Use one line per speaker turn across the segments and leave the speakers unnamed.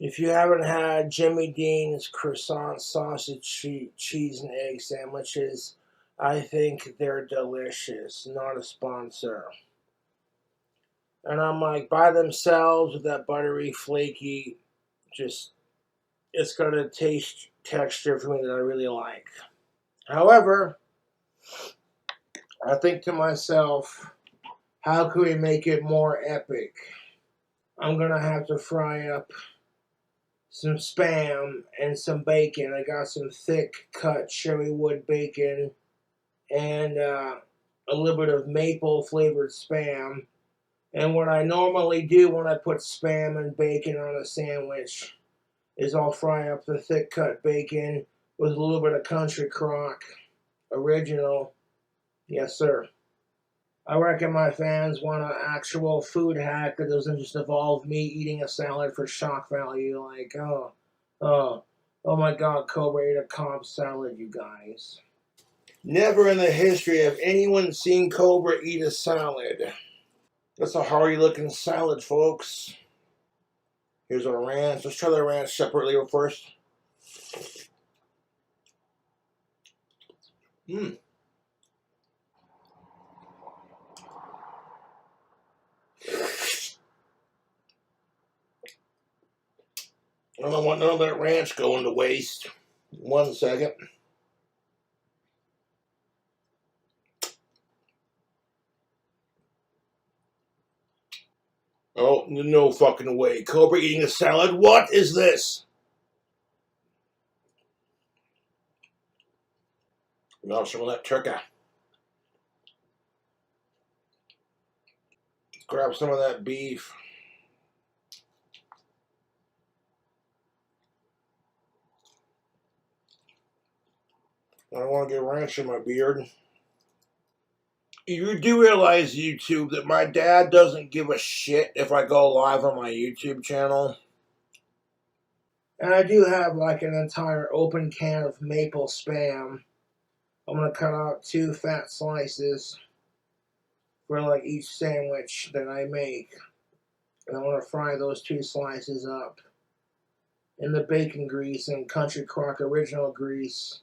If you haven't had Jimmy Dean's croissant sausage, cheese, and egg sandwiches, I think they're delicious. Not a sponsor. And I'm like, by themselves with that buttery, flaky, just, it's got a taste texture for me that I really like. However, I think to myself, how can we make it more epic? I'm gonna have to fry up some Spam and some bacon. I got some thick cut cherry wood bacon and a little bit of maple flavored Spam. And what I normally do when I put Spam and bacon on a sandwich is I'll fry up the thick cut bacon with a little bit of country crock original. Yes, sir. I reckon my fans want an actual food hack that doesn't just involve me eating a salad for shock value. Like, oh my God, Cobra ate a Cobb salad, you guys. Never in the history have anyone seen Cobra eat a salad. That's a hearty looking salad, folks. Here's our ranch. Let's try the ranch separately first. I don't want none of that ranch going to waste. 1 second. Oh, no fucking way. Cobra eating a salad? What is this? Now some of that turkey. Grab some of that beef. I don't want to get ranch in my beard. You do realize, YouTube, that my dad doesn't give a shit if I go live on my YouTube channel. And I do have like an entire open can of maple Spam. I'm going to cut out 2 fat slices for like each sandwich that I make. And I want to fry those 2 slices up in the bacon grease and country crock original grease.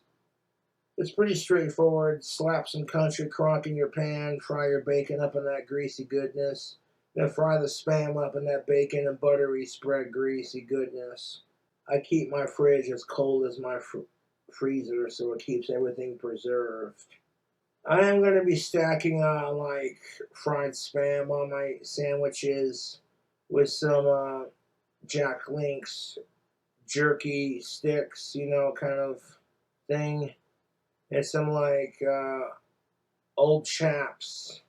It's pretty straightforward. Slap some country crock in your pan, fry your bacon up in that greasy goodness, then fry the Spam up in that bacon and buttery spread greasy goodness. I keep my fridge as cold as my freezer so it keeps everything preserved. I am going to be stacking on like fried Spam on my sandwiches with some Jack Link's jerky sticks, you know, kind of thing. And some like Old Chaps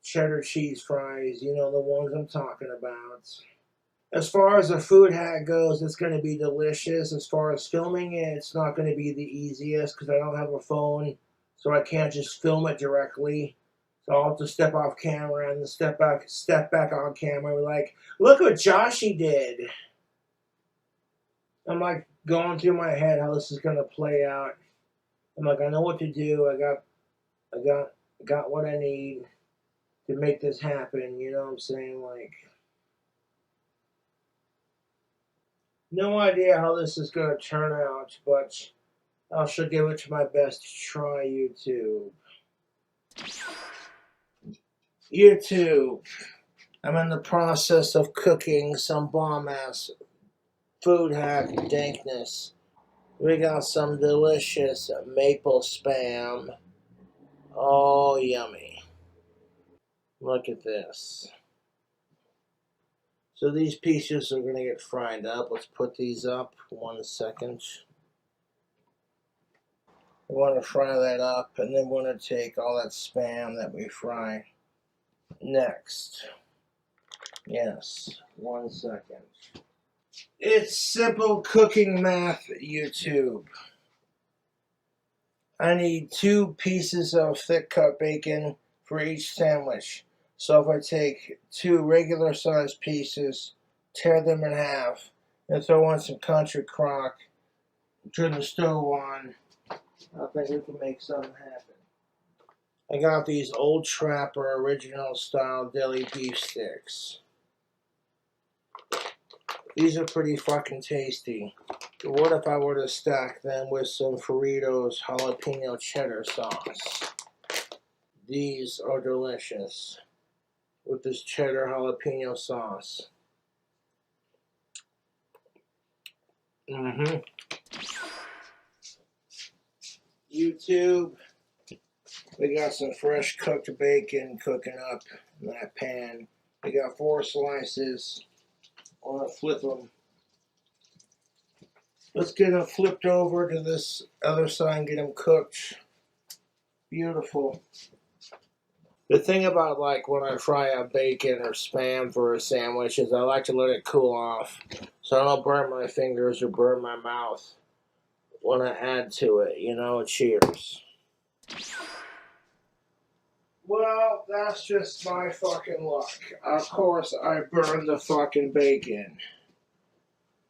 cheddar cheese fries, you know, the ones I'm talking about. As far as a food hack goes, it's going to be delicious. As far as filming it, it's not going to be the easiest because I don't have a phone, so I can't just film it directly. So I'll have to step off camera and then step back on camera and be like, look what Joshy did. I'm like going through my head how this is going to play out. I'm like, I know what to do. I got what I need to make this happen. You know what I'm saying? Like, no idea how this is going to turn out, but I shall give it to my best to try, YouTube. YouTube, I'm in the process of cooking some bomb-ass food hack dankness. We got some delicious maple Spam. Oh, yummy. Look at this. So these pieces are going to get fried up. Let's put these up 1 second. We want to fry that up, and then we're going to take all that Spam that we fry next. Yes, 1 second. It's simple cooking math, YouTube. I need 2 pieces of thick cut bacon for each sandwich. So if I take 2 regular sized pieces, tear them in half, and throw on some country crock, turn the stove on, I think we can make something happen. I got these Old Trapper original style deli beef sticks. These are pretty fucking tasty. What if I were to stack them with some Fritos jalapeno cheddar sauce? These are delicious with this cheddar jalapeno sauce. YouTube, we got some fresh cooked bacon cooking up in that pan. We got 4 slices. I want to flip them. Let's get them flipped over to this other side and get them cooked. Beautiful. The thing about like when I fry up bacon or Spam for a sandwich is I like to let it cool off so I don't burn my fingers or burn my mouth when I add to it, you know. Cheers. Well, that's just my fucking luck. Of course, I burned the fucking bacon.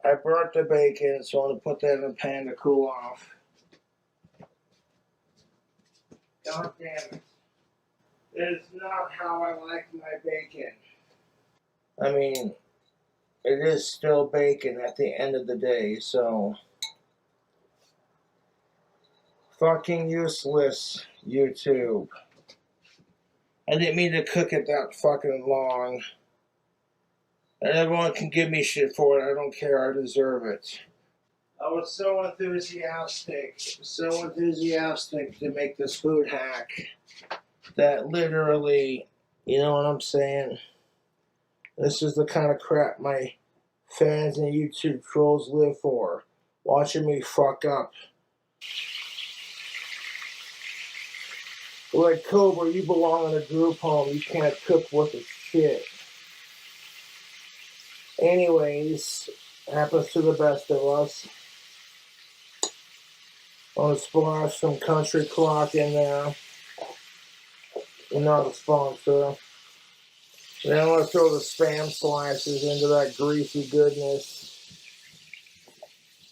I burnt the bacon, so I'm going to put that in the pan to cool off. God damn it. It is not how I like my bacon. I mean, it is still bacon at the end of the day, so... Fucking useless, YouTube. I didn't mean to cook it that fucking long. And everyone can give me shit for it. I don't care. I deserve it. I was so enthusiastic to make this food hack that literally, you know what I'm saying? This is the kind of crap my fans and YouTube trolls live for. Watching me fuck up. Like, Cobra, you belong in a group home. You can't cook worth of shit. Anyways, happens to the best of us. I'm gonna splash some country clock in there. We're not a sponsor. Then I'm gonna throw the Spam slices into that greasy goodness.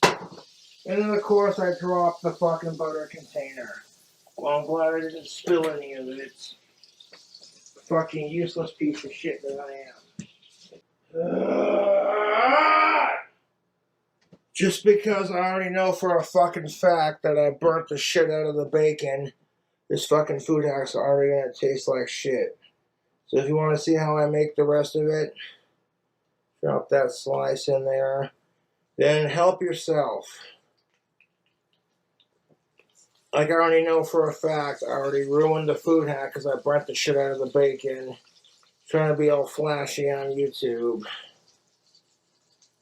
And then, of course, I dropped the fucking butter container. Well, I'm glad I didn't spill any of it. Fucking useless piece of shit that I am. Just because I already know for a fucking fact that I burnt the shit out of the bacon, this fucking food hack's already gonna taste like shit. So if you want to see how I make the rest of it, drop that slice in there. Then help yourself. Like I already know for a fact, I already ruined the food hack because I burnt the shit out of the bacon. Trying to be all flashy on YouTube.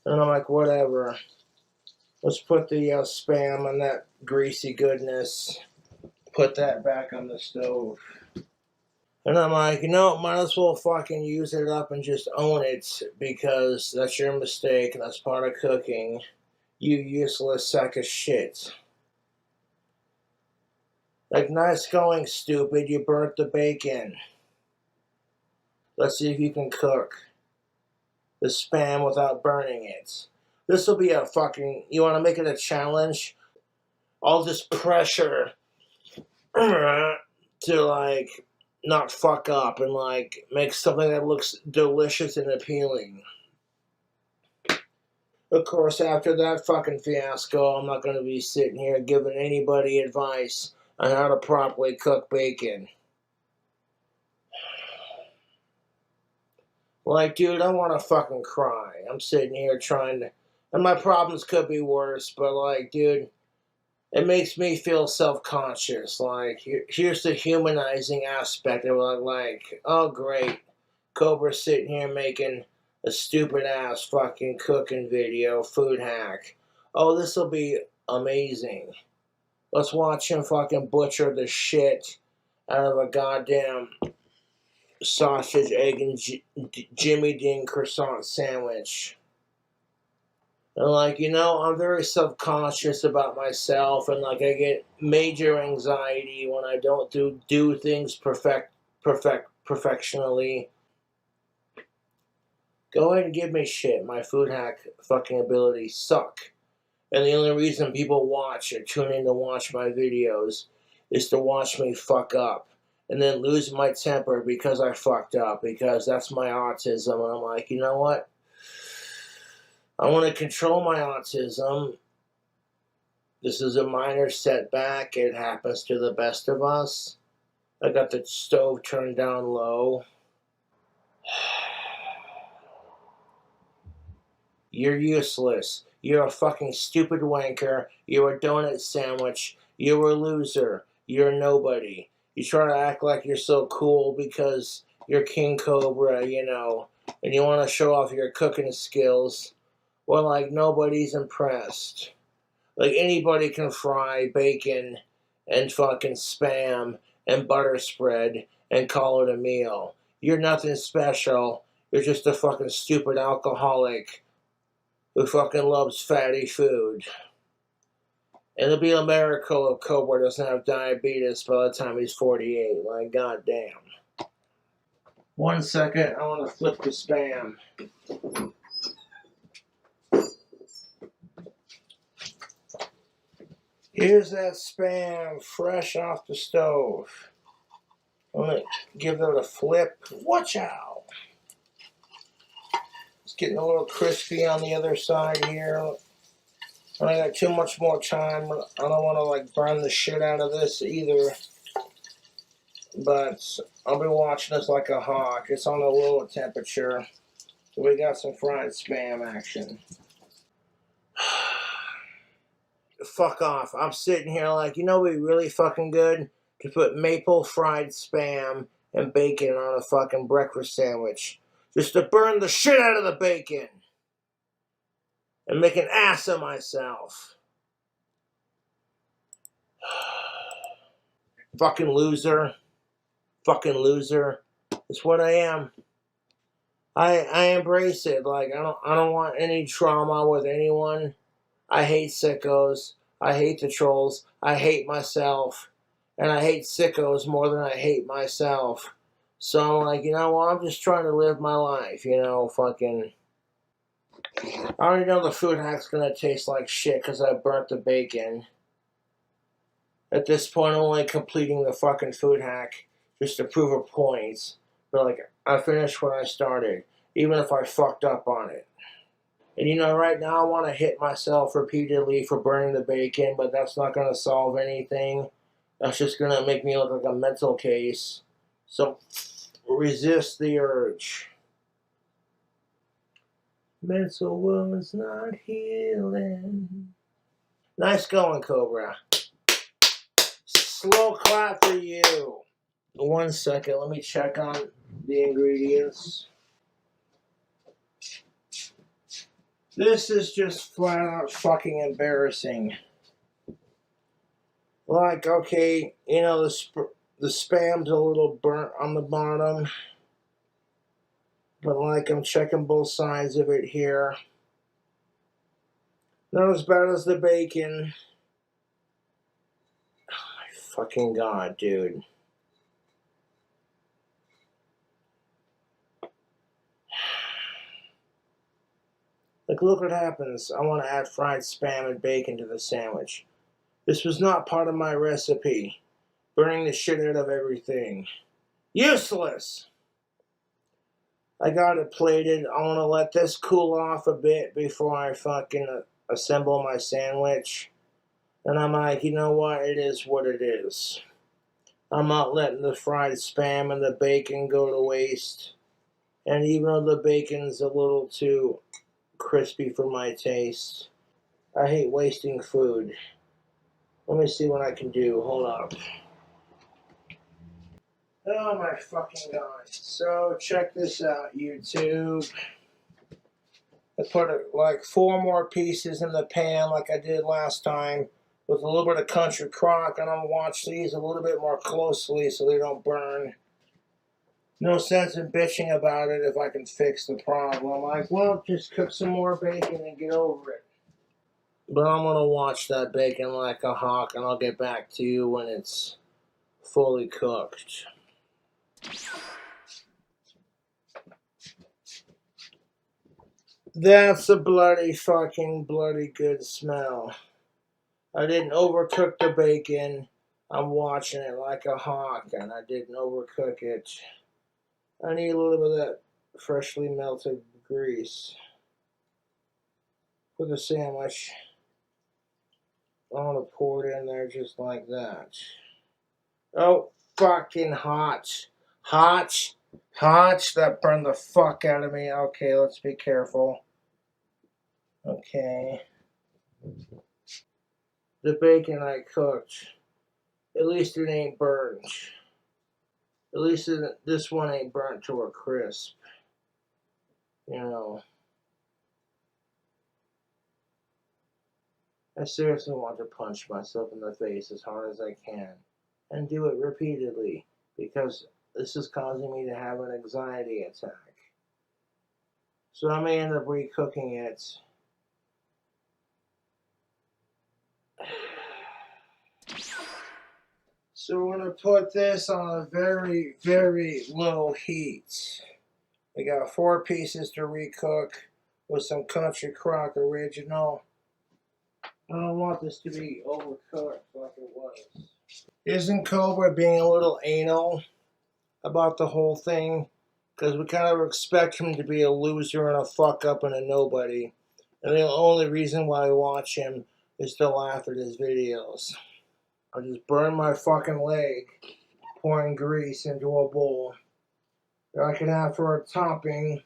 And I'm like, whatever. Let's put the Spam on that greasy goodness. Put that back on the stove. And I'm like, you know, might as well fucking use it up and just own it. Because that's your mistake. That's part of cooking. You useless sack of shit. Like, nice going, stupid. You burnt the bacon. Let's see if you can cook the Spam without burning it. This will be a fucking... You want to make it a challenge? All this pressure to, like, not fuck up and, like, make something that looks delicious and appealing. Of course, after that fucking fiasco, I'm not going to be sitting here giving anybody advice on how to properly cook bacon. Like, dude, I want to fucking cry. I'm sitting here trying to... And my problems could be worse, but, like, dude, it makes me feel self-conscious. Like, here's the humanizing aspect of it. Like, oh, great. Cobra's sitting here making a stupid-ass fucking cooking video, food hack. Oh, this will be amazing. Let's watch him fucking butcher the shit out of a goddamn sausage, egg, and Jimmy Dean croissant sandwich. And, like, you know, I'm very self-conscious about myself, and, like, I get major anxiety when I don't do things perfectionally. Go ahead and give me shit. My food hack fucking abilities suck. And the only reason people watch or tune in to watch my videos is to watch me fuck up. And then lose my temper because I fucked up. Because that's my autism. And I'm like, you know what? I want to control my autism. This is a minor setback. It happens to the best of us. I got the stove turned down low. You're useless. You're a fucking stupid wanker. You're a donut sandwich. You're a loser. You're nobody. You try to act like you're so cool because you're King Cobra, you know, and you want to show off your cooking skills. Well, like, nobody's impressed. Like, anybody can fry bacon and fucking spam and butter spread and call it a meal. You're nothing special. You're just a fucking stupid alcoholic who fucking loves fatty food. And it'll be a miracle if Cobra doesn't have diabetes by the time he's 48. Like, goddamn. 1 second, I want to flip the spam. Here's that spam fresh off the stove. I'm going to give it a flip. Watch out. It's getting a little crispy on the other side here. I got too much more time. I don't want to like burn the shit out of this either. But I'll be watching this like a hawk. It's on a lower temperature. So we got some fried spam action. Fuck off. I'm sitting here like, you know what would be really fucking good? To put maple fried spam and bacon on a fucking breakfast sandwich. Just to burn the shit out of the bacon. And make an ass of myself. Fucking loser. Fucking loser. It's what I am. I embrace it. Like, I don't want any trauma with anyone. I hate sickos. I hate the trolls. I hate myself. And I hate sickos more than I hate myself. So I'm like, you know what? I'm just trying to live my life, you know, fucking. I already know the food hack's gonna taste like shit because I burnt the bacon. At this point, I'm only completing the fucking food hack just to prove a point. But, like, I finished what I started, even if I fucked up on it. And, you know, right now I want to hit myself repeatedly for burning the bacon, but that's not going to solve anything. That's just going to make me look like a mental case. So, resist the urge. Mental wounds not healing. Nice going, Cobra. Slow clap for you. 1 second, let me check on the ingredients. This is just flat out fucking embarrassing. Like, okay, you know, the spam's a little burnt on the bottom. But, like, I'm checking both sides of it here. Not as bad as the bacon. Oh my fucking god, dude. Like, look what happens. I want to add fried spam and bacon to the sandwich. This was not part of my recipe. Burning the shit out of everything. Useless! I got it plated. I want to let this cool off a bit before I fucking assemble my sandwich. And I'm like, you know what? It is what it is. I'm not letting the fried spam and the bacon go to waste. And even though the bacon's a little too crispy for my taste, I hate wasting food. Let me see what I can do. Hold up. Oh my fucking god. So check this out, YouTube. I put like 4 more pieces in the pan like I did last time with a little bit of country crock, and I'm gonna watch these a little bit more closely so they don't burn. No sense in bitching about it if I can fix the problem. Like, well, just cook some more bacon and get over it. But I'm gonna watch that bacon like a hawk, and I'll get back to you when it's fully cooked. That's a bloody good smell. I didn't overcook the bacon. I'm watching it like a hawk, and I didn't overcook it. I need a little bit of that freshly melted grease. for the sandwich. I want to pour it in there just like that. Oh, fucking hot. Hot. Hot. That burned the fuck out of me. Okay, let's be careful. Okay. The bacon I cooked. At least it ain't burnt. At least this one ain't burnt to a crisp. You know. I seriously want to punch myself in the face as hard as I can. And do it repeatedly. Because this is causing me to have an anxiety attack. So I may end up recooking it. So we're going to put this on a very, very low heat. We got 4 pieces to recook with some Country Crock Original. I don't want this to be overcooked like it was. Isn't Cobra being a little anal about the whole thing? Because we kind of expect him to be a loser and a fuck up and a nobody. And the only reason why I watch him is to laugh at his videos. I just burn my fucking leg pouring grease into a bowl that I can have for a topping.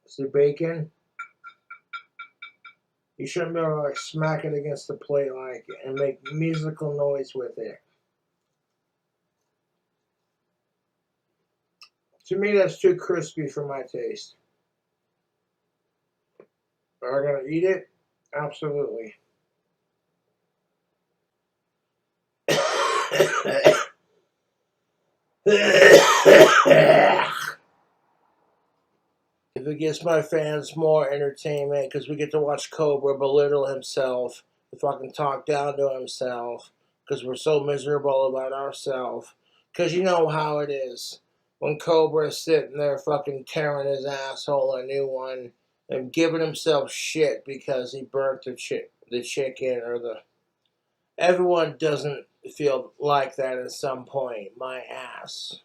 It's the bacon. You shouldn't be able to like smack it against the plate like and make musical noise with it. To me, that's too crispy for my taste. Are we gonna eat it? Absolutely. If it gives my fans more entertainment, because we get to watch Cobra belittle himself, fucking talk down to himself, because we're so miserable about ourselves. Because you know how it is. When Cobra's sitting there fucking tearing his asshole a new one and giving himself shit because he burnt the chicken or the... Everyone doesn't feel like that at some point. My ass.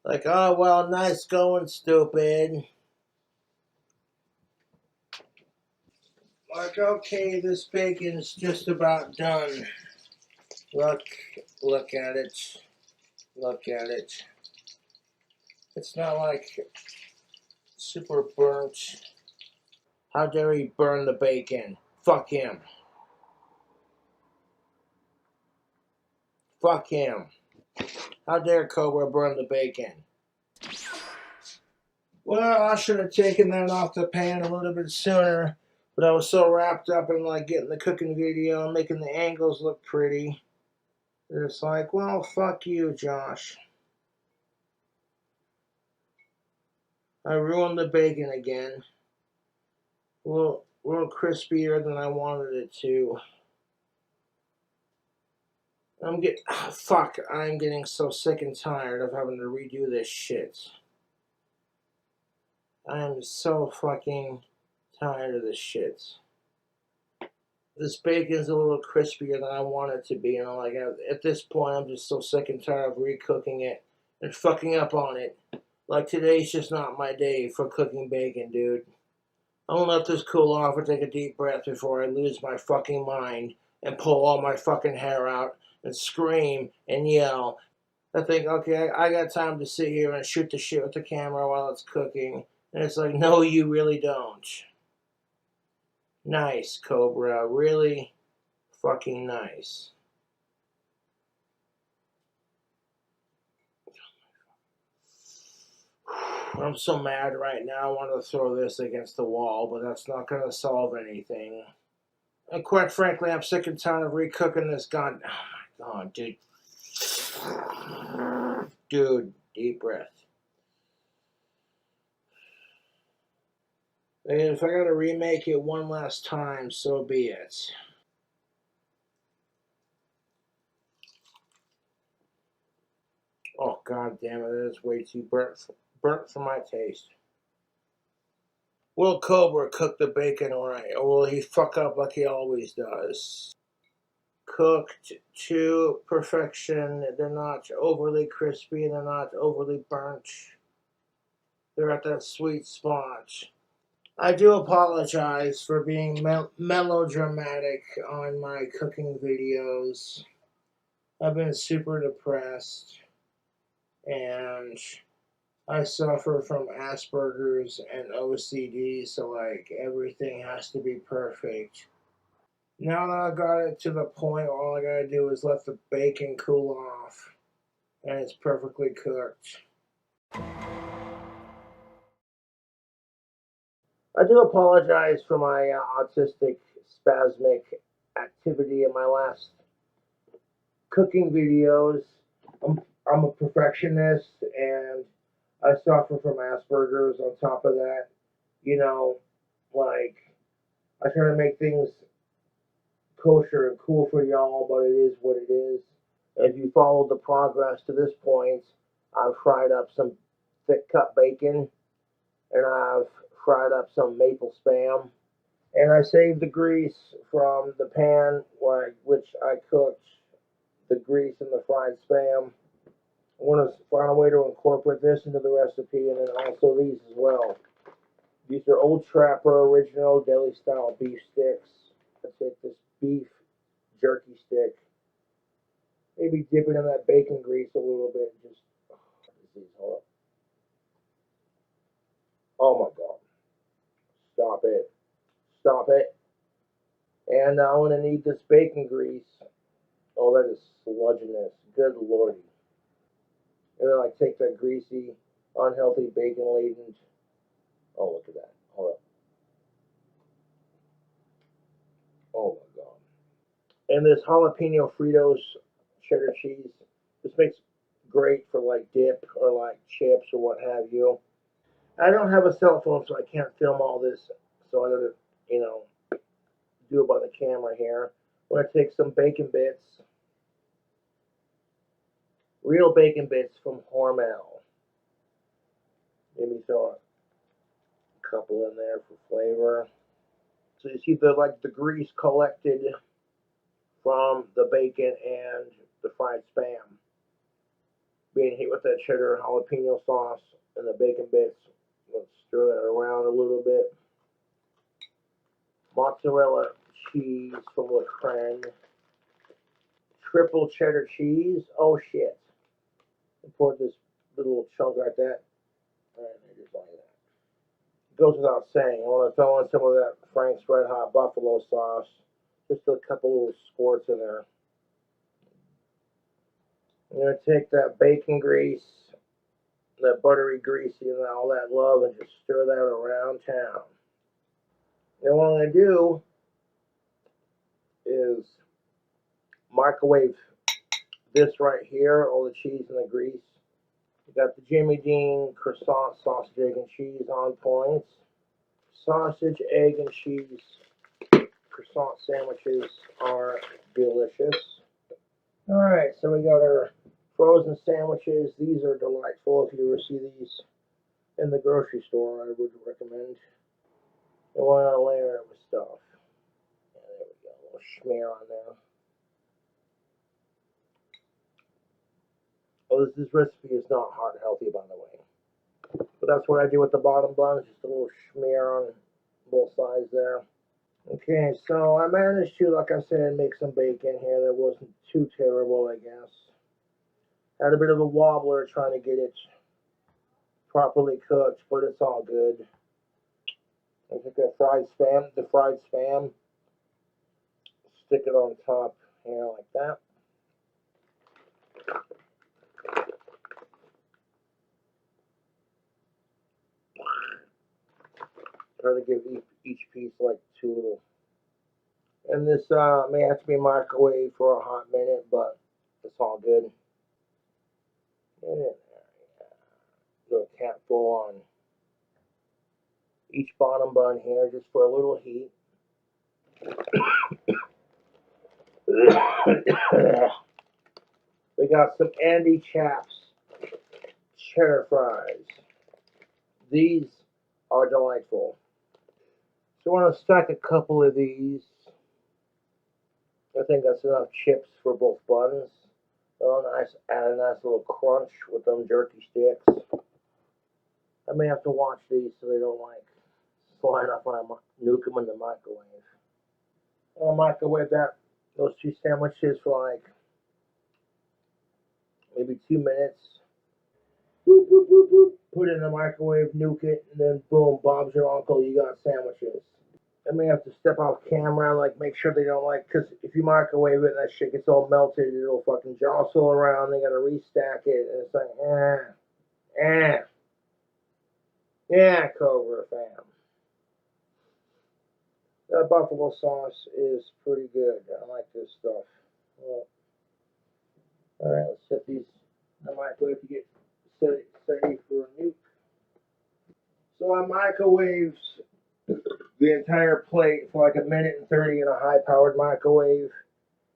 Like, oh, well, nice going, stupid. Like, okay, this bacon's just about done. Look at it. Look at it. It's not like super burnt. How dare he burn the bacon? Fuck him. Fuck him. How dare Cobra burn the bacon? Well, I should have taken that off the pan a little bit sooner, but I was so wrapped up in like getting the cooking video and making the angles look pretty. It's like, well, fuck you, Josh. I ruined the bacon again. A little crispier than I wanted it to. I'm getting so sick and tired of having to redo this shit. I am so fucking tired of this shit. This bacon's a little crispier than I want it to be. You know, like at this point, I'm just so sick and tired of recooking it and fucking up on it. Like today's just not my day for cooking bacon, dude. I'm gonna let this cool off and take a deep breath before I lose my fucking mind and pull all my fucking hair out and scream and yell. I think, okay, I got time to sit here and shoot the shit with the camera while it's cooking. And it's like, no, you really don't. Nice, Cobra. Really fucking nice. I'm so mad right now. I want to throw this against the wall, but that's not going to solve anything. And quite frankly, I'm sick and tired of recooking this gun. Oh my god, dude. Dude, deep breath. And if I gotta remake it one last time, so be it. Oh god damn it, that is way too burnt for my taste. Will Cobra cook the bacon right, or will he fuck up like he always does? cooked to perfection. They're not overly crispy and they're not overly burnt. They're at that sweet spot. I do apologize for being melodramatic on my cooking videos. I've been super depressed and I suffer from Asperger's and OCD, so like everything has to be perfect. Now that I got it to the point, all I gotta do is let the bacon cool off and it's perfectly cooked. I do apologize for my autistic spasmic activity in my last cooking videos. I'm a perfectionist and I suffer from Asperger's on top of that. You know, like, I try to make things kosher and cool for y'all, but it is what it is. If you followed the progress to this point, I've fried up some thick cut bacon and I've fried up some maple spam. And I saved the grease from the pan which I cooked the grease and the fried spam. I want to find a way to incorporate this into the recipe and then also these as well. These are Old Trapper Original Deli Style Beef Sticks. I take this beef jerky stick, maybe dip it in that bacon grease a little bit. Just, hold up. Oh my God. Stop it. Stop it. And now I'm going to need this bacon grease. Oh, that is sludginess. Good lordy. And then I take that greasy, unhealthy bacon laden. Oh, look at that. Hold up. Oh my God. And this jalapeno Fritos cheddar cheese. This makes great for like dip or like chips or what have you. I don't have a cell phone, so I can't film all this. So I gotta, you know, do it by the camera here. I'm gonna take some bacon bits, real bacon bits from Hormel. Maybe throw a couple in there for flavor. So you see the grease collected from the bacon and the fried spam being hit with that cheddar jalapeno sauce and the bacon bits. Let's stir that around a little bit. Mozzarella cheese from LaCreme. Triple cheddar cheese. Oh shit. I poured this little chunk like that. And I just like that. Goes without saying. I want to throw in some of that Frank's Red Hot Buffalo sauce. Just a couple little squirts in there. I'm going to take that bacon grease, that buttery greasy and all that love and just stir that around town. And what I'm going to do is microwave this right here, all the cheese and the grease. We got the Jimmy Dean croissant sausage, egg, and cheese on point. Sausage, egg, and cheese croissant sandwiches are delicious. Alright, so we got our frozen sandwiches. These are delightful. If you ever see these in the grocery store, I would recommend. And why not layer it with stuff? Yeah, there we go. A little schmear on there. Oh, this recipe is not heart healthy, by the way. But that's what I do with the bottom buns. Just a little schmear on both sides there. Okay, so I managed to, like I said, make some bacon here that wasn't too terrible, I guess. Had a bit of a wobbler trying to get it properly cooked, but it's all good. I take that the fried spam, stick it on top here like that. Try to give each piece like two little. And this may have to be microwaved for a hot minute, but it's all good. And do a capful on each bottom bun here just for a little heat. We got some Andy Chaps cheddar fries. These are delightful. So I want to stack a couple of these I think that's enough chips for both buns. Oh, nice. Add a nice little crunch with them jerky sticks. I may have to watch these so they don't like slide up when I nuke them in the microwave. I'll microwave those two sandwiches for like maybe 2 minutes. Boop, boop, boop, boop. Put it in the microwave, nuke it, and then boom, Bob's your uncle. You got sandwiches. I may have to step off camera and like make sure they don't like, because if you microwave it and that shit gets all melted, it'll fucking jostle around. They gotta restack it, and it's like, yeah, Cobra fam. That buffalo sauce is pretty good. I like this stuff. Well, all right, let's set these in the microwave to get ready for a nuke. So I microwaved the entire plate for like 1:30 in a high-powered microwave,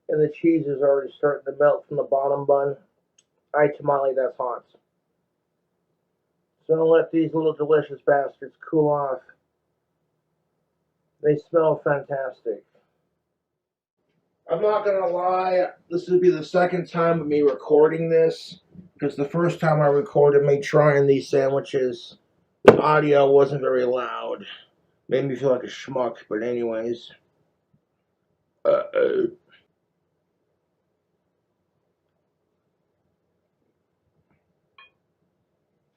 and the cheese is already starting to melt from the bottom bun. Ay, tamale, that's hot. So I'll let these little delicious bastards cool off. They smell fantastic. I'm not gonna lie, this would be the second time of me recording this, because the first time I recorded me trying these sandwiches, the audio wasn't very loud. Made me feel like a schmuck, but anyways. Uh-oh.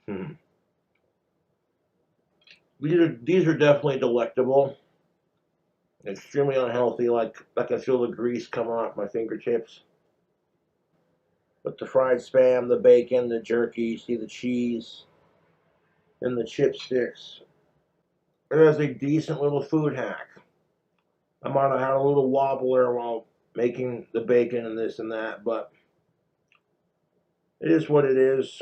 Hmm. These are definitely delectable. Extremely unhealthy, like I can feel the grease coming off my fingertips. But the fried spam, the bacon, the jerky, you see the cheese, and the chipsticks. It is a decent little food hack. I might have had a little wobbler while making the bacon and this and that, but it is what it is.